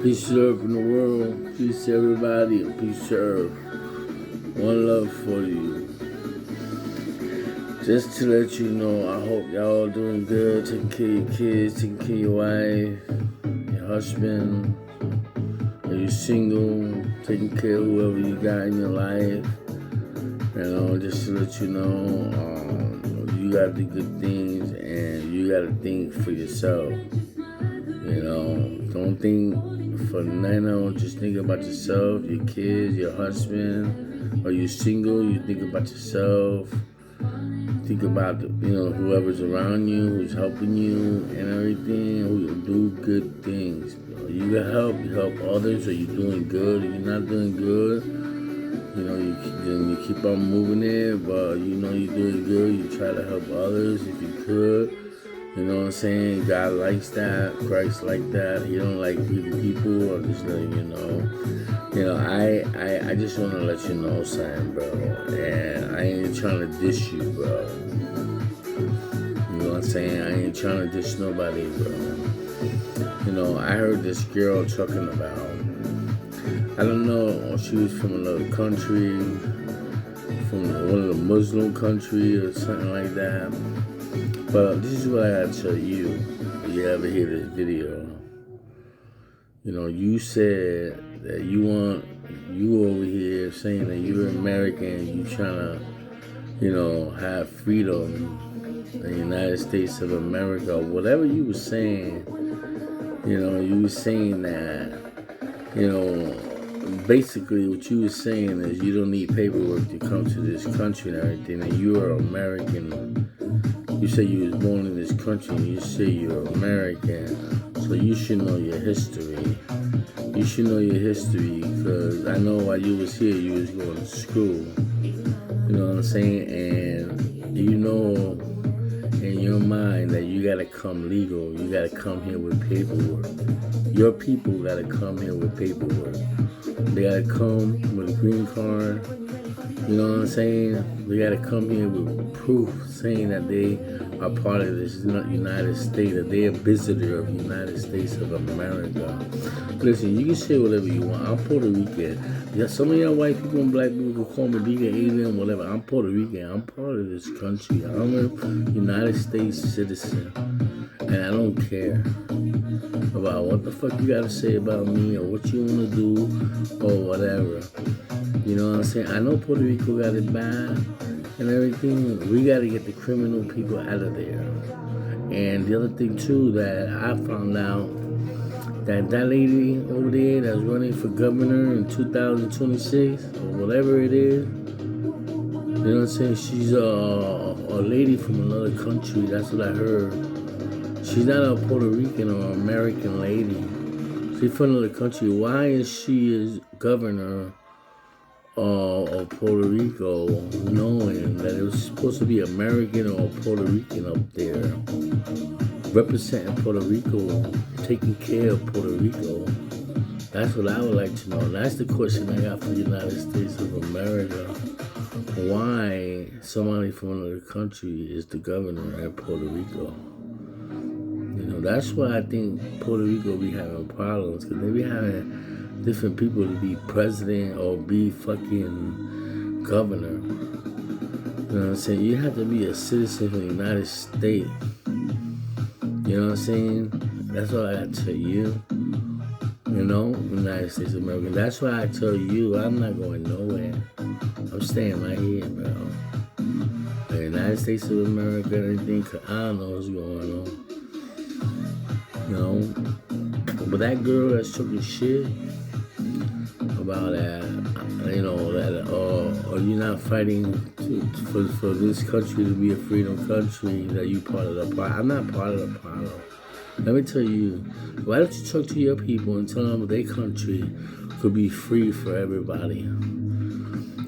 Peace to earth in the world. Peace to everybody. And peace to earth. One love for you. Just to let you know, I hope y'all doing good. Taking care of your kids, taking care of your wife, your husband. Are you single? Taking care of whoever you got in your life. Just to let you know, you gotta do good things and you gotta think for yourself. Don't think for nothing. Just think about yourself, your kids, your husband. Are you single? You think about yourself. Think about whoever's around you, who's helping you, and everything. Who do good things. You help others. Are you doing good? Are you not doing good? You keep on moving it, but you're doing good. You try to help others if you could. You know what I'm saying? God likes that. Christ like that. He don't like people. I'm just letting you know. I just want to let you know something, bro. And I ain't trying to diss you, bro. You know what I'm saying? I ain't trying to diss nobody, bro. I heard this girl talking about, I don't know, she was from another country, from one of the Muslim countries or something like that. But this is what I gotta tell you. If you ever hear this video, you said that you over here saying that you're American, you trying to, have freedom in the United States of America. Whatever you were saying, you were saying that, basically what you were saying is you don't need paperwork to come to this country and everything, and you are American. You say you was born in this country, and you say you're American, so you should know your history. You should know your history, because I know while you was here, you was going to school. You know what I'm saying? And you know in your mind that you gotta come legal. You gotta come here with paperwork. Your people gotta come here with paperwork. They gotta come with a green card. You know what I'm saying? They gotta come here with proof saying that they are part of this United States, that they're a visitor of the United States of America. Listen, you can say whatever you want. I'm Puerto Rican. Yeah, some of y'all white people and black people can call me vegan, alien, whatever. I'm Puerto Rican. I'm part of this country. I'm a United States citizen. And I don't care about what the fuck you gotta say about me or what you wanna do or whatever. You know what I'm saying? I know Puerto Rico got it bad and everything. We gotta get the criminal people out of there. And the other thing too that I found out, that lady over there that's running for governor in 2026 or whatever it is, you know what I'm saying? She's a lady from another country. That's what I heard. She's not a Puerto Rican or American lady. She's from another country. Why is she as governor of Puerto Rico, knowing that it was supposed to be American or Puerto Rican up there, representing Puerto Rico, taking care of Puerto Rico? That's what I would like to know. That's the question I got for the United States of America. Why somebody from another country is the governor at Puerto Rico? That's why I think Puerto Rico be having problems, because they be having different people to be president or be fucking governor. You know what I'm saying? You have to be a citizen of the United States. You know what I'm saying? That's what I tell you. United States of America. That's why I tell you I'm not going nowhere. I'm staying right here, bro. The United States of America and everything, 'cause I don't know what's going on. But that girl that's talking shit about that, are you not fighting for this country to be a freedom country, that you part of the problem? I'm not part of the problem. Let me tell you, why don't you talk to your people and tell them their country could be free for everybody?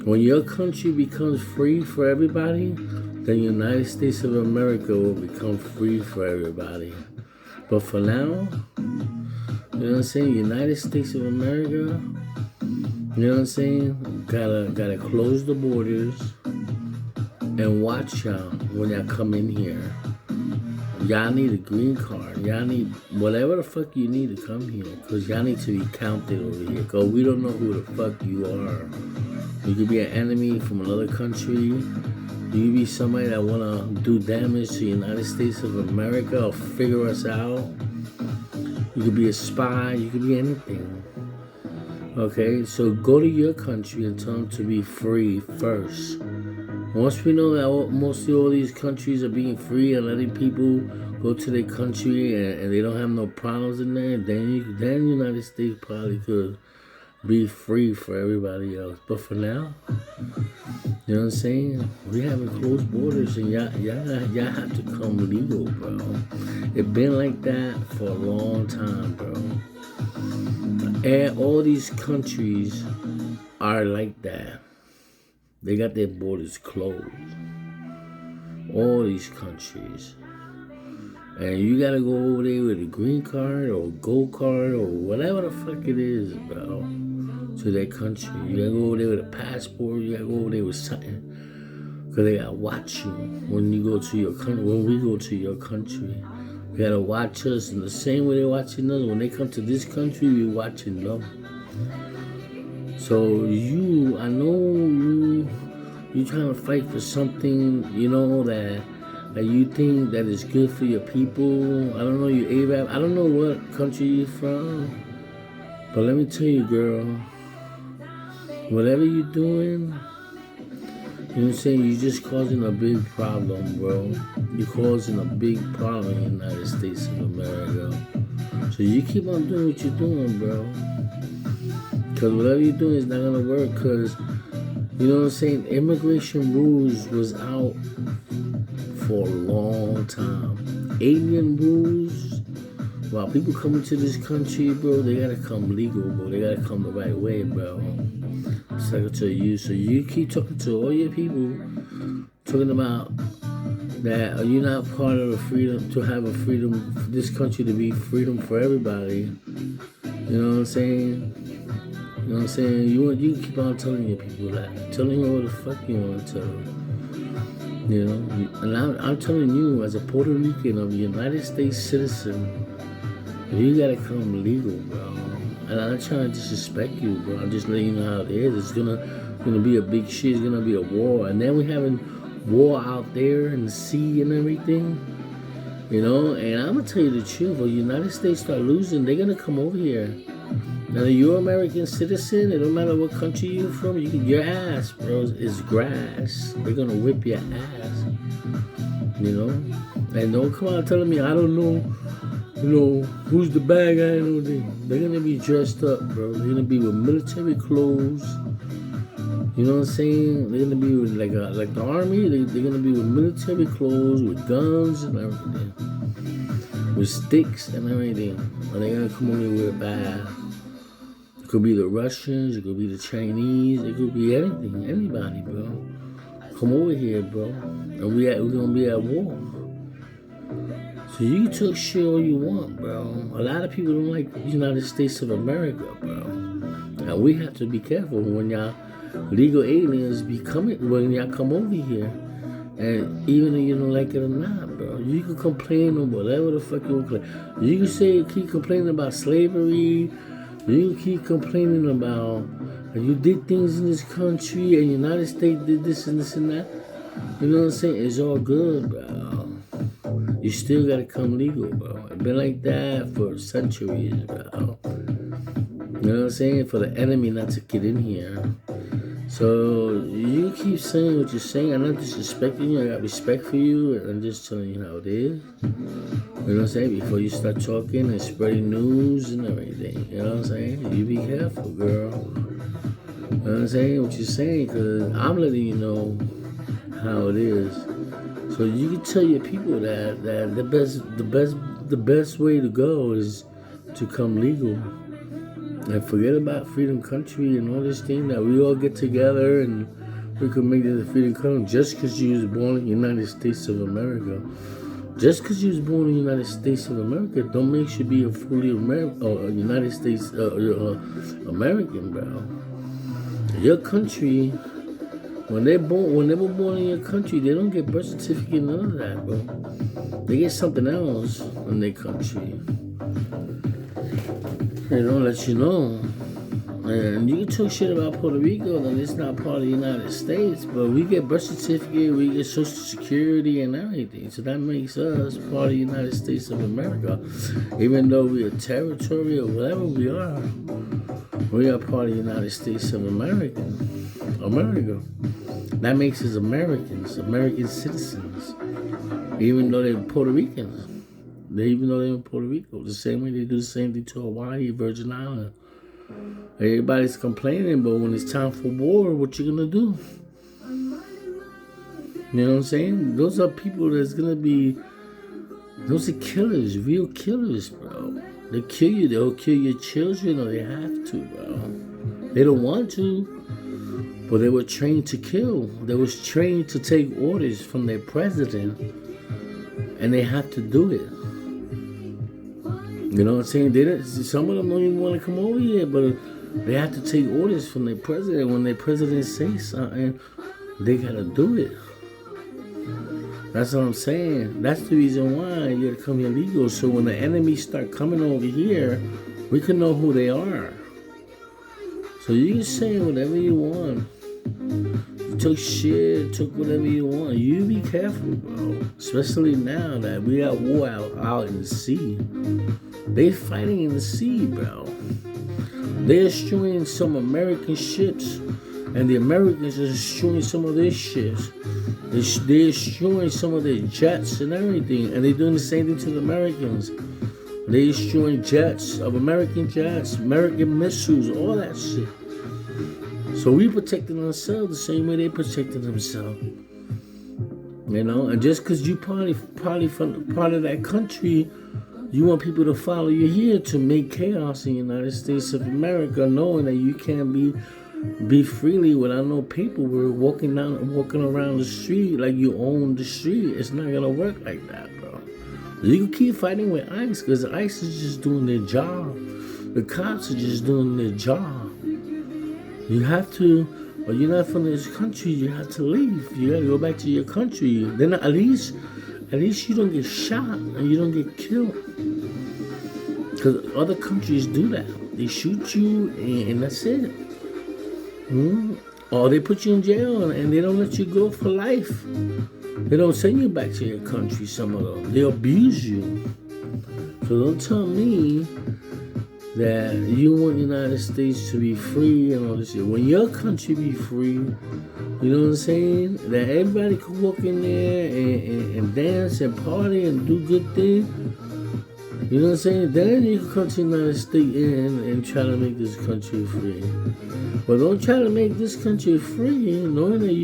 When your country becomes free for everybody, the United States of America will become free for everybody. But for now, you know what I'm saying? United States of America, you know what I'm saying? Gotta close the borders and watch y'all when y'all come in here. Y'all need a green card. Y'all need whatever the fuck you need to come here. Because y'all need to be counted over here. Because we don't know who the fuck you are. You could be an enemy from another country. You could be somebody that want to do damage to the United States of America or figure us out. You could be a spy. You could be anything. Okay? So go to your country and tell them to be free first. Once we know that mostly all these countries are being free and letting people go to their country and they don't have no problems in there, then the United States probably could be free for everybody else. But for now, you know what I'm saying? We having closed borders and y'all have to come legal, bro. It's been like that for a long time, bro. And all these countries are like that. They got their borders closed. All these countries. And you gotta go over there with a green card or a gold card or whatever the fuck it is, bro, to that country. You gotta go over there with a passport. You gotta go over there with something. Because they gotta watch you when you go to your country. When we go to your country. They gotta watch us in the same way they're watching us. When they come to this country, we're watching them. So I know you trying to fight for something, you know, that you think that is good for your people. I don't know, you Arab. I don't know what country you're from. But let me tell you, girl, whatever you're doing, you know what I'm saying, you're just causing a big problem, bro. You're causing a big problem in the United States of America. So you keep on doing what you're doing, bro. Because whatever you're doing is not going to work. Because, you know what I'm saying, immigration rules was out for a long time. Alien rules, while people coming to this country, bro, they got to come legal, bro. They got to come the right way, bro. It's like I tell you. So you keep talking to all your people, talking about that you're not part of the freedom, to have a freedom, for this country to be freedom for everybody. You know what I'm saying? You know what I'm saying? You keep on telling your people that. Telling them what the fuck you want to tell them. You know? And I'm telling you, as a Puerto Rican of a United States citizen, you gotta come legal, bro. And I'm not trying to disrespect you, bro. I'm just letting you know how it is. It's gonna be a big shit. It's gonna be a war. And then we're having war out there in the sea and everything. You know? And I'm gonna tell you the truth. When the United States start losing, they're gonna come over here. Now, you're an American citizen. It don't matter what country you're from. Your ass, bro, is grass. They're gonna whip your ass. You know? And don't come out telling me I don't know. You know who's the bad guy? They're gonna be dressed up, bro. They're gonna be with military clothes. You know what I'm saying? They're gonna be with like the army. They're gonna be with military clothes, with guns and everything, with sticks and everything. And they're gonna come over here with a bag. It could be the Russians, it could be the Chinese, it could be anything, anybody, bro. Come over here, bro. And we're gonna be at war. So you can talk shit all you want, bro. A lot of people don't like the United States of America, bro. Now we have to be careful when y'all legal aliens when y'all come over here. And even if you don't like it or not, bro, you can complain on whatever the fuck you want to complain. You can keep complaining about slavery. You keep complaining about you did things in this country and the United States did this and this and that. You know what I'm saying? It's all good, bro. You still gotta come legal, bro. It's been like that for centuries, bro. You know what I'm saying? For the enemy not to get in here. So you keep saying what you're saying. I'm not disrespecting you. I got respect for you. And I'm just telling you how it is. You know what I'm saying? Before you start talking and spreading news and everything. You know what I'm saying? You be careful, girl. You know what I'm saying? What you're saying, because I'm letting you know how it is. So you can tell your people that the best way to go is to come legal. And forget about freedom country and all this thing that we all get together and we could make it a freedom country just because you was born in the United States of America. Just because you was born in the United States of America don't make you be a fully United States American, bro. Your country When they were born in your country, they don't get birth certificate, none of that, bro. They get something else in their country. They don't let you know. And you can talk shit about Puerto Rico, and it's not part of the United States, but we get birth certificate, we get Social Security and everything. So that makes us part of the United States of America. Even though we're a territory or whatever we are part of the United States of America. That makes us Americans, American citizens. Even though they're Puerto Ricans. Even though they're in Puerto Rico. The same way they do the same thing to Hawaii, Virgin Island. Everybody's complaining, but when it's time for war, what you gonna do? You know what I'm saying? Those are people that's gonna be, those are killers, real killers, bro. They kill you, they'll kill your children, or they have to, bro. They don't want to, but they were trained to kill. They was trained to take orders from their president, and they have to do it. You know what I'm saying? Some of them don't even want to come over here, but they have to take orders from their president. When their president says something, they gotta do it. That's what I'm saying. That's the reason why you gotta come illegal. So when the enemies start coming over here, we can know who they are. So you can say whatever you want. You took shit, took whatever you want. You be careful, bro. Especially now that we got war out in the sea. They fighting in the sea, bro. They're destroying some American ships, and the Americans are destroying some of their ships. They're destroying some of their jets and everything, and they're doing the same thing to the Americans. They're destroying jets of American jets, American missiles, all that shit. So we protecting ourselves the same way they protected themselves. You know, and just because you part of that country, you want people to follow you here to make chaos in the United States of America, knowing that you can't be freely without no paperwork, walking around the street like you own the street. It's not gonna work like that, bro. You can keep fighting with ICE because ICE is just doing their job. The cops are just doing their job. You have to, or you're not from this country, you have to leave. You gotta go back to your country. Then at least you don't get shot and you don't get killed. Because other countries do that. They shoot you and that's it. Or they put you in jail and they don't let you go for life. They don't send you back to your country, some of them. They abuse you. So don't tell me that you want the United States to be free and all this shit. When your country be free, you know what I'm saying? That everybody could walk in there and dance and party and do good things. You know what I'm saying? Then you can come to the United States and try to make this country free. But don't try to make this country free knowing that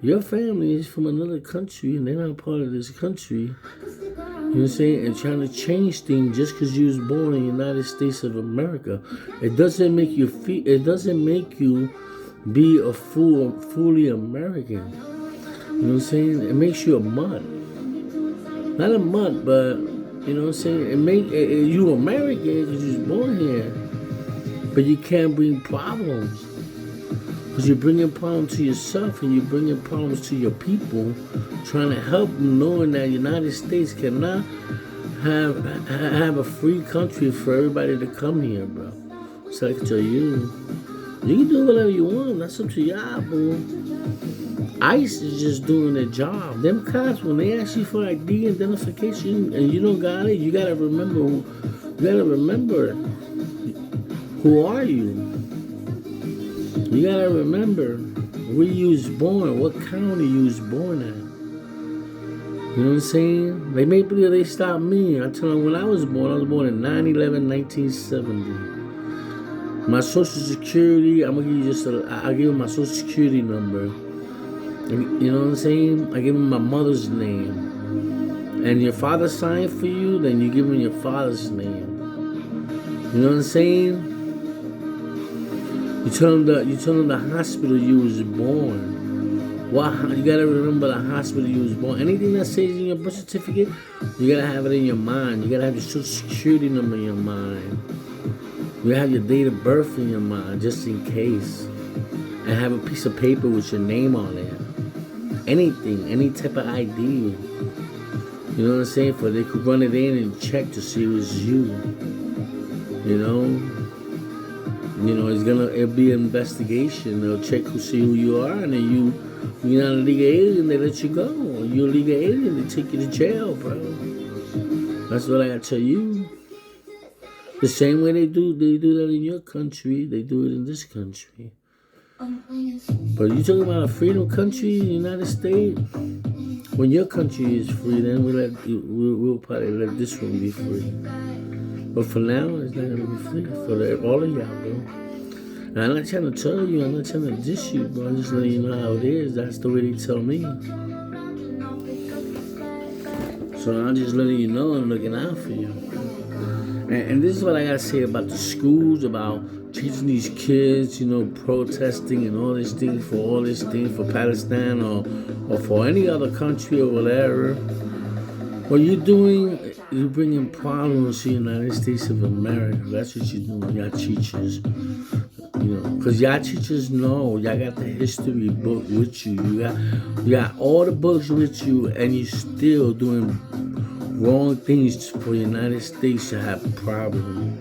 your family is from another country and they're not part of this country. You know what I'm saying? And trying to change things just because you was born in the United States of America. It doesn't make you be a fully American. You know what I'm saying? It makes you a mutt. Not a mutt, but you know what I'm saying? It make you American because you was born here. But you can't bring problems. Because you're bringing problems to yourself and you're bringing problems to your people, trying to help them, knowing that the United States cannot have a free country for everybody to come here, bro. So I can tell you, you can do whatever you want. That's up to y'all, boo. ICE is just doing their job. Them cops, when they ask you for ID identification and you don't got it, you gotta remember who are you. You gotta remember where you was born, what county you was born at. You know what I'm saying? They may believe they stopped me. I tell them when I was born in 9/11/1970. My social security, I'm gonna give you I'll give them my social security number. You know what I'm saying? I give them my mother's name. And your father signed for you, then you give him your father's name. You know what I'm saying? You tell them the hospital you was born. You gotta remember the hospital you was born. Anything that says in your birth certificate, you gotta have it in your mind. You gotta have your social security number in your mind. You gotta have your date of birth in your mind, just in case. and have a piece of paper with your name on it. Anything, any type of ID. You know what I'm saying? For they could run it in and check to see it was you. You know, it'll be an investigation. They'll check to see who you are, and then you're not a legal alien, they let you go. You're a legal alien, they take you to jail, bro. That's what I gotta tell you. The same way they do that in your country, they do it in this country. But you talking about a freedom country, United States? When your country is free, then we'll probably let this one be free. But for now, it's not gonna be free for all of y'all, bro. And I'm not trying to tell you, I'm not trying to diss you, bro. I'm just letting you know how it is. That's the way they tell me. So I'm just letting you know and looking out for you. And this is what I gotta say about the schools, about teaching these kids, protesting and all this thing for Palestine or for any other country or whatever. What you're doing, you're bringing problems to the United States of America. That's what you're doing, y'all teachers. Because y'all teachers know, y'all got the history book with you. You got all the books with you, and you're still doing wrong things for the United States to have problems.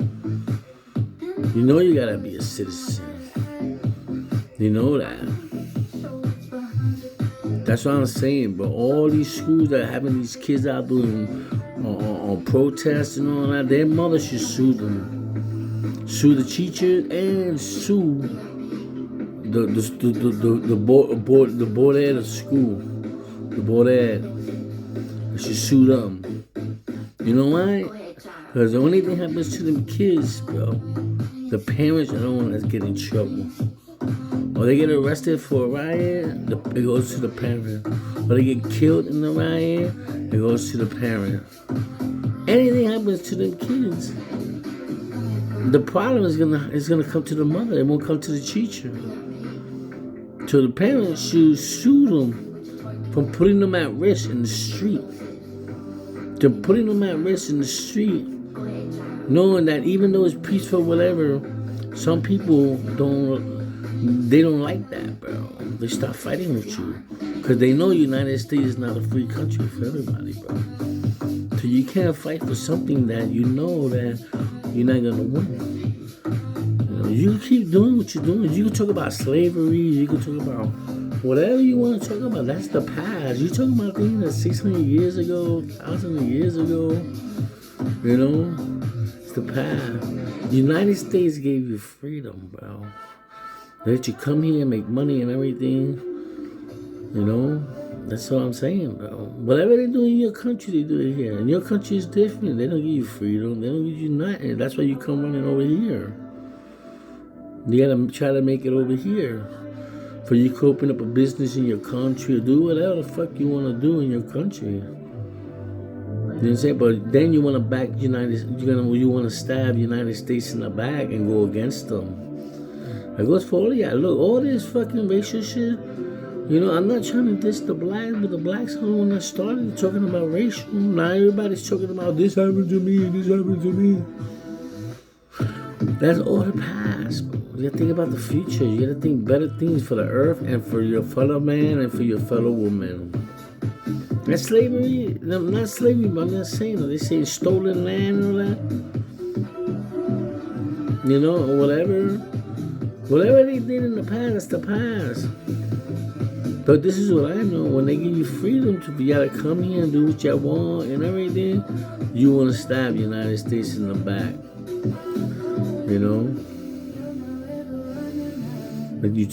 You know you gotta be a citizen. You know that. That's what I'm saying. But all these schools that are having these kids out doing on protests and all that, their mother should sue them. Sue the teachers and sue the board ed of school. The board ed. They should sue them. You know why? Because the only thing happens to them kids, bro, the parents are the one that's getting in trouble. Or they get arrested for a riot, it goes to the parent. Or they get killed in the riot, it goes to the parent. Anything happens to them kids, the problem is gonna come to the mother. It won't come to the teacher. So the parents should sue them from putting them at risk in the street. To putting them at risk in the street, knowing that even though it's peaceful, whatever, some people don't like that, bro. They start fighting with you because they know United States is not a free country for everybody, bro. So you can't fight for something that you know that you're not gonna win. You keep doing what you're doing. You can talk about slavery. You can talk about whatever you want to talk about. That's the past. You talking about things that 600 years ago, 1,000 years ago. It's the past. The United States gave you freedom, bro. They let you come here and make money and everything. That's what I'm saying, bro. Whatever they do in your country, they do it here. And your country is different. They don't give you freedom. They don't give you nothing. That's why you come running over here. You gotta try to make it over here. For you to open up a business in your country or do whatever the fuck you want to do in your country. You know what I'm saying? But then you want to back you want to stab United States in the back and go against them. It goes for all of y'all. Look, all this fucking racial shit. I'm not trying to diss the blacks, but the blacks are the one that started talking about racial. Now everybody's talking about this happened to me, this happened to me. That's all the past, bro. You gotta think about the future. You gotta think better things for the earth and for your fellow man and for your fellow woman. That's slavery. No, not slavery, but I'm not saying that. They say stolen land and all that. Or whatever. Whatever they did in the past, that's the past. But this is what I know. When they give you freedom to be able to come here and do what you want and everything, you want to stab the United States in the back. But you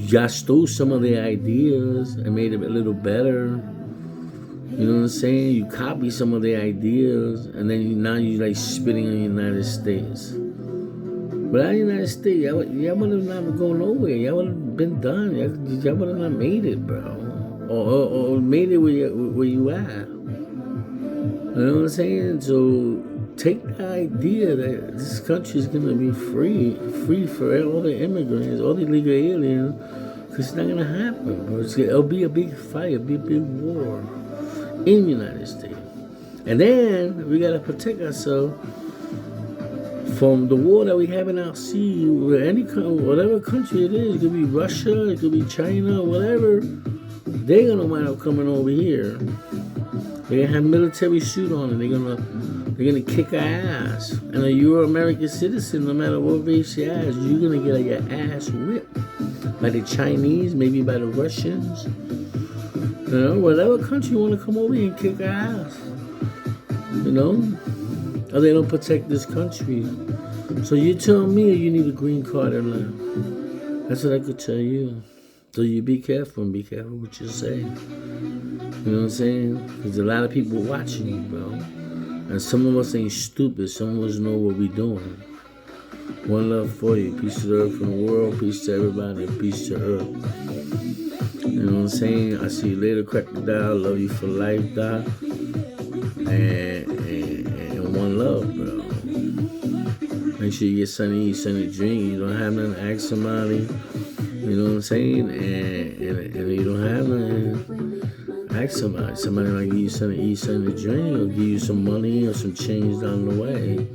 just stole some of their ideas and made it a little better. You know what I'm saying? You copy some of their ideas, and then now you like spitting on the United States. Without the United States, y'all would have not gone nowhere. Y'all would have been done. Y'all would have not made it, bro. Or made it where you at. You know what I'm saying? So take the idea that this country is going to be free for all the immigrants, all the illegal aliens, because it's not going to happen, bro. It'll be a big fight, it'll be a big war in the United States. And then we got to protect ourselves from the war that we have in our sea, whatever country it is, it could be Russia, it could be China, whatever, they're gonna wind up coming over here. They're gonna have military suit on, and they're gonna kick our ass. And if you're an American citizen, no matter what race you are, you're gonna get your ass whipped by the Chinese, maybe by the Russians. You know, whatever country want to come over here and kick our ass. You know, or they don't protect this country. So you tell me you need a green card or not. That's what I could tell you. So you be careful and be careful what you say. You know what I'm saying? Because a lot of people watching you, bro. And some of us ain't stupid. Some of us know what we doing. One love for you. Peace to the earth and the world. Peace to everybody. Peace to earth. You know what I'm saying? I see you later, crocodile. Love you for life, Doc. And one love, bro. Make sure you get something to eat, something to drink. You don't have nothing, ask somebody. You know what I'm saying? And if you don't have nothing, ask somebody. Somebody might give you something to eat, something to drink, or give you some money or some change down the way.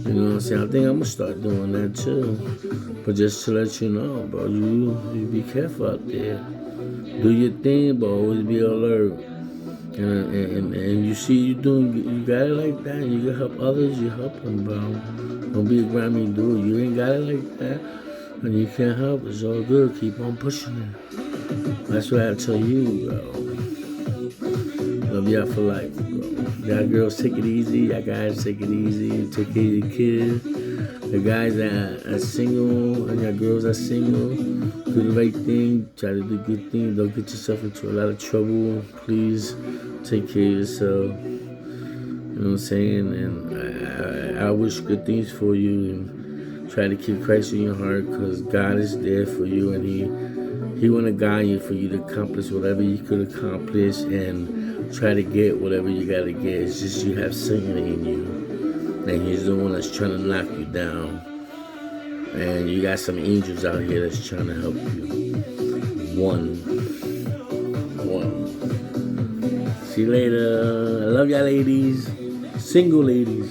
You know what I'm saying? I think I'm going to start doing that too. But just to let you know, bro, you be careful out there. Do your thing, but always be alert. And you see you got it like that, you can help others, you help them, bro. Don't be a grimy dude. You ain't got it like that, and you can't help. It's all good. Keep on pushing it. That's what I tell you, bro. Love y'all for life, bro. Y'all girls, take it easy. Y'all guys, take it easy. Take care of your kids. The guys that are single and your girls are single, do the right thing. Try to do good things. Don't get yourself into a lot of trouble. Please take care of yourself. You know what I'm saying? And I wish good things for you, and try to keep Christ in your heart, because God is there for you, and He want to guide you for you to accomplish whatever you could accomplish, and try to get whatever you got to get. It's just you have something in you. And He's the one that's trying to knock you down. And you got some angels out here that's trying to help you. One. See you later. I love y'all ladies. Single ladies.